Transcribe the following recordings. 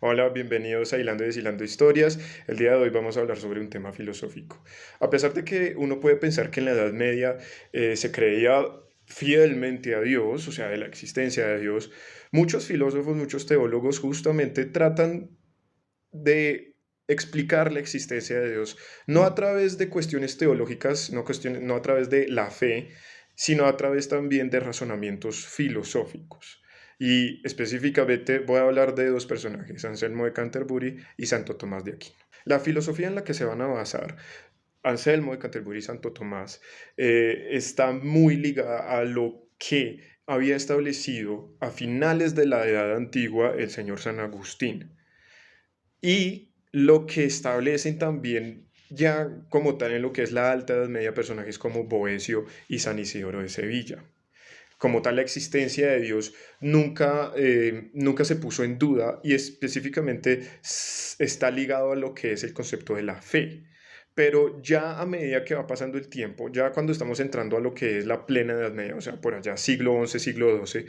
Hola, bienvenidos a Hilando y Deshilando Historias. El día de hoy vamos a hablar sobre un tema filosófico. A pesar de que uno puede pensar que en la Edad Media se creía fielmente a Dios, o sea, de la existencia de Dios, muchos filósofos, muchos teólogos justamente tratan de explicar la existencia de Dios, no a través de cuestiones teológicas, no a través de la fe, sino a través también de razonamientos filosóficos. Y específicamente voy a hablar de dos personajes, Anselmo de Canterbury y Santo Tomás de Aquino. La filosofía en la que se van a basar Anselmo de Canterbury y Santo Tomás está muy ligada a lo que había establecido a finales de la Edad Antigua el señor San Agustín y lo que establecen también ya como tal en lo que es la Alta Edad Media personajes como Boecio y San Isidoro de Sevilla. Como tal, la existencia de Dios nunca se puso en duda y específicamente está ligado a lo que es el concepto de la fe. Pero ya a medida que va pasando el tiempo, ya cuando estamos entrando a lo que es la plena Edad Media, o sea, por allá siglo XI, siglo XII,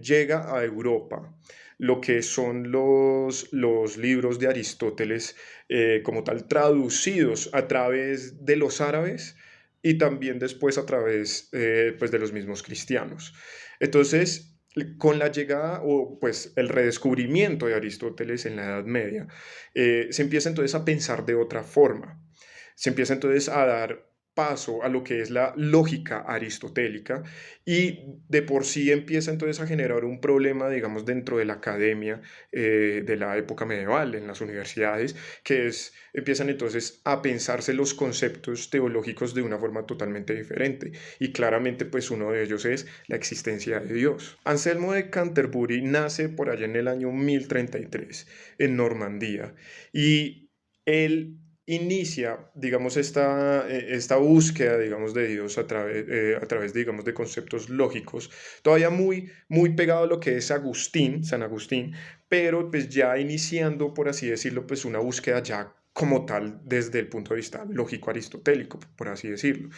llega a Europa lo que son los libros de Aristóteles como tal traducidos a través de los árabes y también después a través pues de los mismos cristianos. Entonces, con la llegada o pues el redescubrimiento de Aristóteles en la Edad Media, se empieza entonces a pensar de otra forma. Se empieza entonces a dar paso a lo que es la lógica aristotélica y de por sí empieza entonces a generar un problema, digamos, dentro de la academia de la época medieval, en las universidades, empiezan entonces a pensarse los conceptos teológicos de una forma totalmente diferente y claramente pues uno de ellos es la existencia de Dios. Anselmo de Canterbury nace por allá en el año 1033 en Normandía y él inicia, digamos, esta búsqueda, digamos, de Dios a través, digamos, de conceptos lógicos, todavía muy pegado a lo que es Agustín, San Agustín, pero pues ya iniciando, por así decirlo, pues una búsqueda ya como tal desde el punto de vista lógico aristotélico, por así decirlo.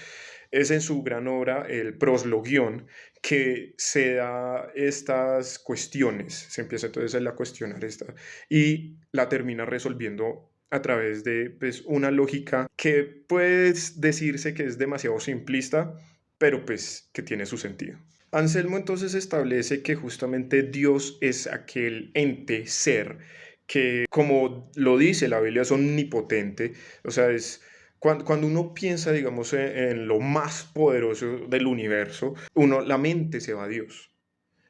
Es en su gran obra, el Proslogión, que se da estas cuestiones, se empieza entonces a cuestionar esta y la termina resolviendo a través de pues, una lógica que puede decirse que es demasiado simplista, pero pues que tiene su sentido. Anselmo entonces establece que justamente Dios es aquel ente, ser, que como lo dice la Biblia es omnipotente, o sea, cuando uno piensa, digamos, en lo más poderoso del universo, la mente se va a Dios.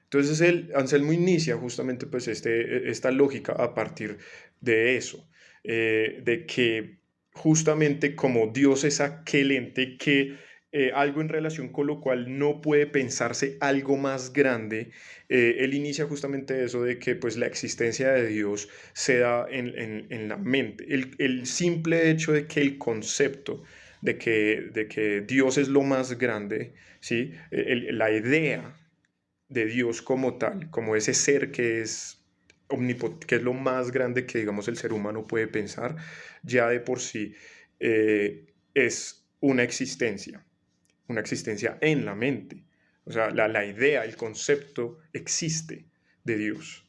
Entonces Anselmo inicia justamente pues esta lógica a partir de eso, de que justamente como Dios es aquel ente que algo en relación con lo cual no puede pensarse algo más grande, él inicia justamente eso de que pues la existencia de Dios se da en la mente. El simple hecho de que el concepto de que Dios es lo más grande, ¿sí? La idea de Dios como tal, como ese ser que es que es lo más grande que, digamos, el ser humano puede pensar, ya de por sí es una existencia en la mente. O sea, la idea, el concepto existe de Dios.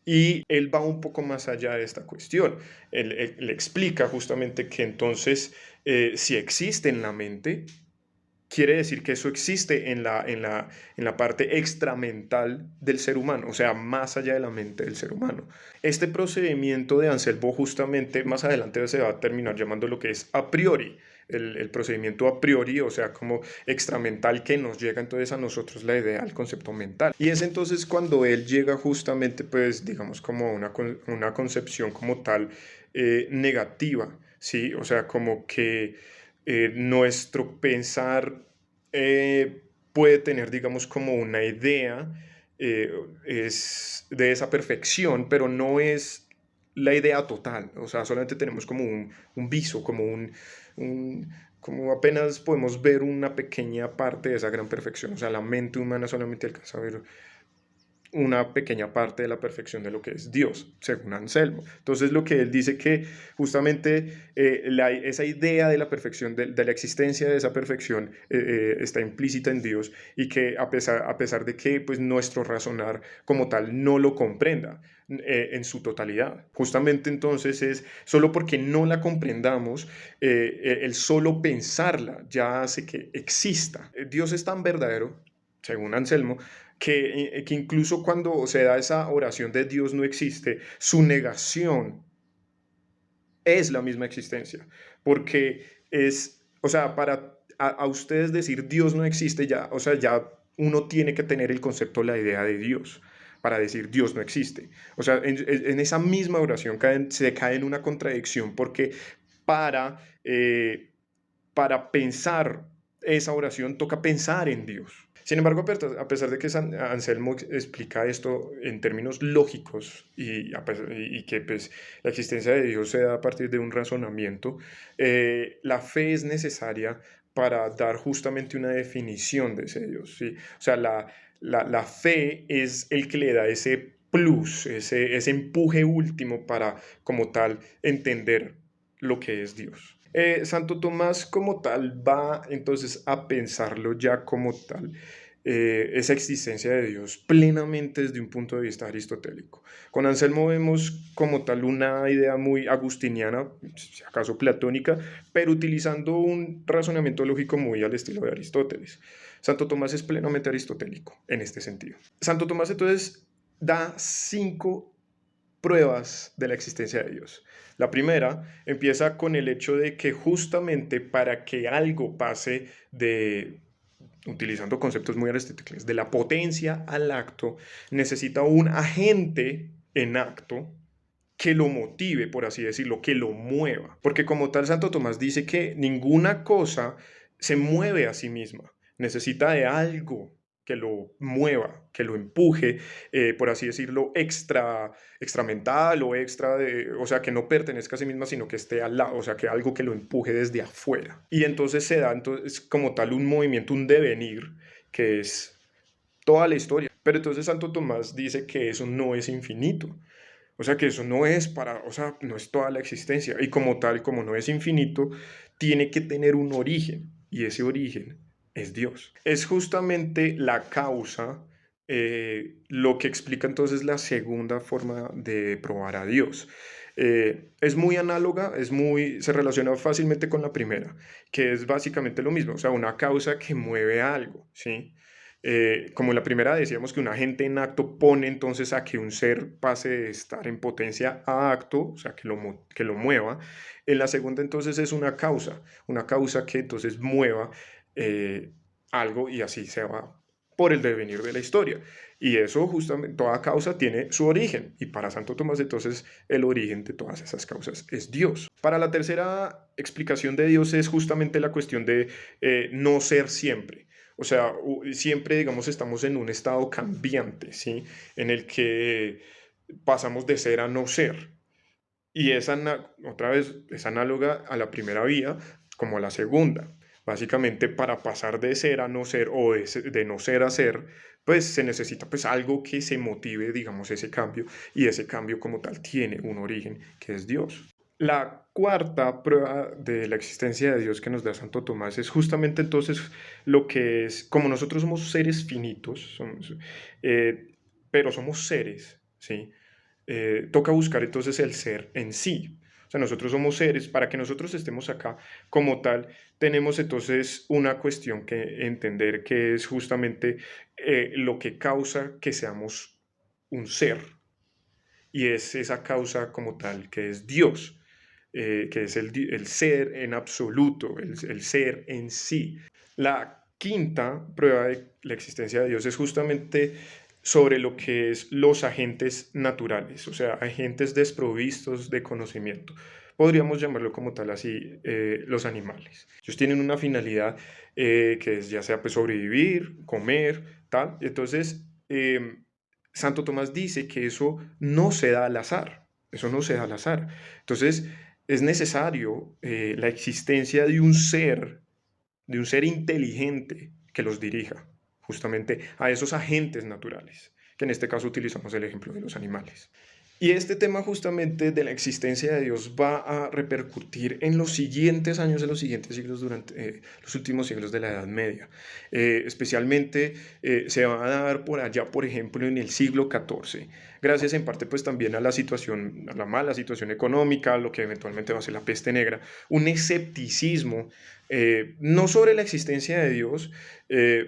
Y él va un poco más allá de esta cuestión. Él le explica justamente que entonces, si existe en la mente, quiere decir que eso existe en la parte extramental del ser humano, o sea, más allá de la mente del ser humano. Este procedimiento de Anselmo justamente más adelante se va a terminar llamando lo que es a priori, el procedimiento a priori, o sea, como extramental que nos llega entonces a nosotros la idea, el concepto mental. Y es entonces cuando él llega justamente, pues, digamos, como una concepción como tal negativa, ¿sí? O sea, como que nuestro pensar puede tener, digamos, como una idea eh, es de esa perfección, pero no es la idea total. O sea, solamente tenemos como un viso, un- como apenas podemos ver una pequeña parte de esa gran perfección. O sea, la mente humana solamente alcanza a ver una pequeña parte de la perfección de lo que es Dios, según Anselmo. Entonces lo que él dice que justamente esa idea de la perfección, de la existencia de esa perfección está implícita en Dios y que a pesar de que pues, nuestro razonar como tal no lo comprenda en su totalidad. Justamente entonces es solo porque no la comprendamos, el solo pensarla ya hace que exista. Dios es tan verdadero, según Anselmo, que incluso cuando se da esa oración de Dios no existe, su negación es la misma existencia, porque es, o sea, para a ustedes decir Dios no existe ya, o sea, ya uno tiene que tener el concepto, la idea de Dios para decir Dios no existe. O sea, en esa misma oración se cae en una contradicción porque para, eh, para pensar esa oración toca pensar en Dios. Sin embargo, a pesar de que Anselmo explica esto en términos lógicos y que pues, la existencia de Dios se da a partir de un razonamiento, la fe es necesaria para dar justamente una definición de ese Dios. ¿Sí? O sea, la fe es el que le da ese plus, ese empuje último para, como tal, entender lo que es Dios. Santo Tomás como tal va entonces a pensarlo ya como tal, esa existencia de Dios plenamente desde un punto de vista aristotélico. Con Anselmo vemos como tal una idea muy agustiniana, si acaso platónica, pero utilizando un razonamiento lógico muy al estilo de Aristóteles. Santo Tomás es plenamente aristotélico en este sentido. Santo Tomás entonces da 5 pruebas de la existencia de Dios. La primera empieza con el hecho de que justamente para que algo pase de, utilizando conceptos muy aristotélicos, de la potencia al acto, necesita un agente en acto que lo motive, por así decirlo, que lo mueva. Porque como tal, Santo Tomás dice que ninguna cosa se mueve a sí misma, necesita de algo que lo mueva, que lo empuje, por así decirlo, extra mental o extra de, o sea, que no pertenezca a sí misma, sino que esté al lado, o sea, que algo que lo empuje desde afuera. Y entonces se da entonces, como tal un movimiento, un devenir, que es toda la historia. Pero entonces Santo Tomás dice que eso no es infinito. O sea que eso no es para, o sea, no es toda la existencia. Y como tal, como no es infinito, tiene que tener un origen. Y ese origen es Dios. Es justamente la causa, lo que explica entonces la segunda forma de probar a Dios. Es muy análoga, se relaciona fácilmente con la primera, que es básicamente lo mismo, o sea, una causa que mueve algo, ¿sí? Como en la primera decíamos que un agente en acto pone entonces a que un ser pase de estar en potencia a acto, o sea, que lo mueva. En la segunda entonces es una causa que entonces mueva eh, algo y así se va por el devenir de la historia. Y eso justamente, toda causa tiene su origen. Y para Santo Tomás entonces el origen de todas esas causas es Dios. Para la tercera explicación de Dios es justamente la cuestión de no ser siempre. O sea, siempre, digamos, estamos en un estado cambiante, ¿sí? En el que pasamos de ser a no ser. Y otra vez, es análoga a la primera vía como a la segunda. Básicamente, para pasar de ser a no ser o de no ser a ser, pues se necesita pues algo que se motive, digamos, ese cambio. Y ese cambio como tal tiene un origen, que es Dios. La cuarta prueba de la existencia de Dios que nos da Santo Tomás es justamente entonces lo que es, como nosotros somos seres finitos, eh, pero somos seres, ¿sí? Toca buscar entonces el ser en sí. O sea, nosotros somos seres, para que nosotros estemos acá como tal, tenemos entonces una cuestión que entender que es justamente lo que causa que seamos un ser. Y es esa causa como tal, que es Dios, que es el ser en absoluto, el ser en sí. La quinta prueba de la existencia de Dios es justamente sobre lo que es los agentes naturales, o sea, agentes desprovistos de conocimiento. Podríamos llamarlo como tal así, los animales. Ellos tienen una finalidad que es ya sea pues sobrevivir, comer, tal. Entonces, Santo Tomás dice que eso no se da al azar, eso no se da al azar. Entonces, es necesario la existencia de un ser inteligente que los dirija justamente a esos agentes naturales. que en este caso utilizamos el ejemplo de los animales. Y este tema justamente de la existencia de Dios va a repercutir en los siguientes años, en los siguientes siglos, durante los últimos siglos de la Edad Media. Especialmente se va a dar por allá, por ejemplo, en el siglo XIV, gracias en parte pues también a la situación, a la mala situación económica, lo que eventualmente va a ser la peste negra, un escepticismo, no sobre la existencia de Dios,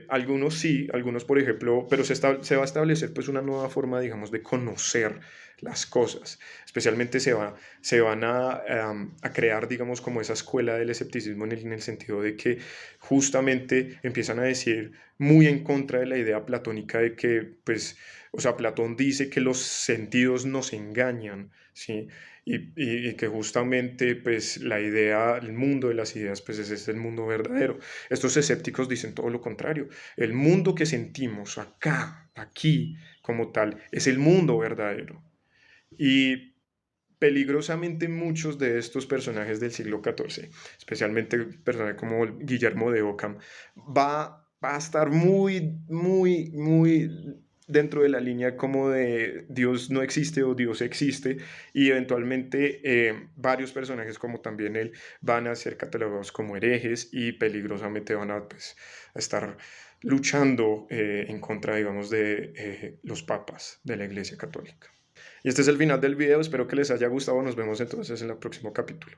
algunos sí, algunos por ejemplo, pero se va a establecer pues una nueva forma, digamos, de conocer las cosas. Especialmente se van a crear, digamos, como esa escuela del escepticismo en el sentido de que justamente empiezan a decir muy en contra de la idea platónica de que, pues, o sea, Platón dice que los sentidos nos engañan, ¿sí? Y que justamente, pues, la idea, el mundo de las ideas, pues, ese es el mundo verdadero. Estos escépticos dicen todo lo contrario. El mundo que sentimos acá, aquí, como tal, es el mundo verdadero. Y peligrosamente muchos de estos personajes del siglo XIV, especialmente personajes como Guillermo de Ockham, va a estar muy dentro de la línea como de Dios no existe o Dios existe, y eventualmente varios personajes como también él van a ser catalogados como herejes y peligrosamente van a, pues, a estar luchando en contra, digamos, de los papas de la Iglesia Católica. Y este es el final del video, espero que les haya gustado, nos vemos entonces en el próximo capítulo.